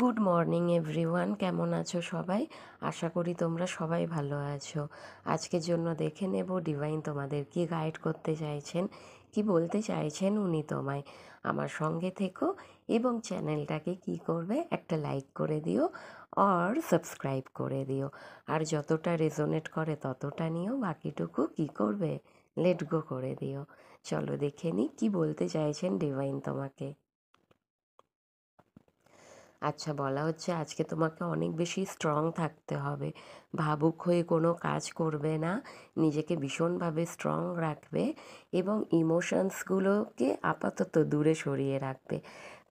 Good morning everyone, কেমন আছো সবাই? আশা করি তোমরা সবাই ভালো আছো। আজকের জন্য দেখে নেব ডিভাইন তোমাদের কি গাইড করতে চাইছেন, কি বলতে চাইছেন উনি তোমায়। আমার সঙ্গে থেকো এবং চ্যানেলটাকে কি করবে, একটা লাইক করে দিও আর সাবস্ক্রাইব করে দিও। আর যতটা রেজোনেট করে ততটা নিও, বাকিটুকু কি করবে, লেট গো করে দিও। চলো দেখে নিই কি বলতে চাইছেন ডিভাইন তোমাকে। আচ্ছা, বলা হচ্ছে আজকে তোমাকে অনেক বেশি স্ট্রং থাকতে হবে, ভাবুক হয়ে কোনো কাজ করবে না, নিজেকে ভীষণভাবে স্ট্রং রাখবে এবং ইমোশনসগুলোকে আপাতত দূরে সরিয়ে রাখবে।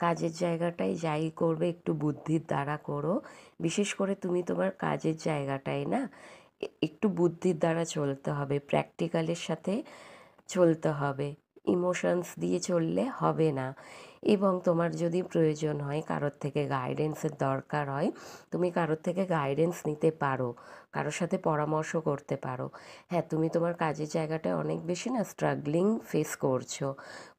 কাজের জায়গাটায় যাই করবে একটু বুদ্ধির দ্বারা করো। বিশেষ করে তুমি তোমার কাজের জায়গাটায় না একটু বুদ্ধির দ্বারা চলতে হবে, প্র্যাকটিক্যালের সাথে চলতে হবে। ইমোশনস দিয়ে চললে হবে না। এবং তোমার যদি প্রয়োজন হয়, কারোর থেকে গাইডেন্সের দরকার হয়, তুমি কারোর থেকে গাইডেন্স নিতে পারো, কারোর সাথে পরামর্শ করতে পারো। হ্যাঁ, তুমি তোমার কাজের জায়গাটায় অনেক বেশি না স্ট্রাগলিং ফেস করছো,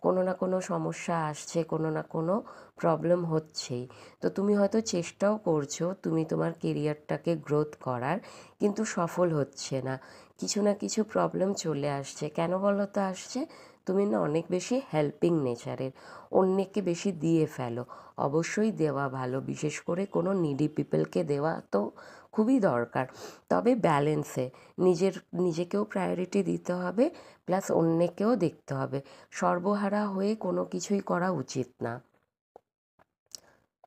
কোনো না কোনো সমস্যা আসছে, কোনো না কোনো প্রবলেম হচ্ছেই। তো তুমি হয়তো চেষ্টাও করছো তুমি তোমার কেরিয়ারটাকে গ্রোথ করার, কিন্তু সফল হচ্ছে না। কিছু না কিছু প্রবলেম চলে আসছে। কেন বলো তো আসছে? তুমি না অনেক বেশি হেল্পিং নেচারের, অন্যকে বেশি দিয়ে ফেলো। অবশ্যই দেওয়া ভালো, বিশেষ করে কোনো নিডি পিপলকে দেওয়া তো খুবই দরকার, তবে ব্যালেন্সে। নিজেকেও প্রায়োরিটি দিতে হবে, প্লাস অন্যকেও দেখতে হবে। সর্বহারা হয়ে কোনো কিছুই করা উচিত না।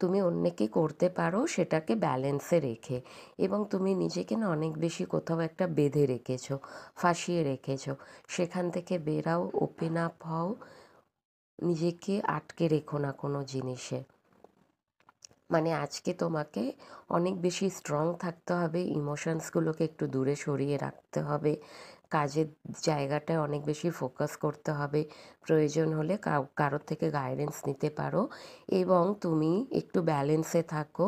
তুমি অন্যকে করতে পারো সেটাকে ব্যালেন্সে রেখে, এবং তুমি নিজেকে না অনেক বেশি কোথাও একটা বেঁধে রেখেছো, ফাঁসিয়ে রেখেছো। সেখান থেকে বেরাও, ওপেন আপ হও, নিজেকে আটকে রেখো না কোনো জিনিসে। মানে আজকে তোমাকে অনেক বেশি স্ট্রং থাকতে হবে, ইমোশনসগুলোকে একটু দূরে সরিয়ে রাখতে হবে, কাজের জায়গাটায় অনেক বেশি ফোকাস করতে হবে। প্রয়োজন হলে কারোর থেকে গাইডেন্স নিতে পারো, এবং তুমি একটু ব্যালেন্সে থাকো।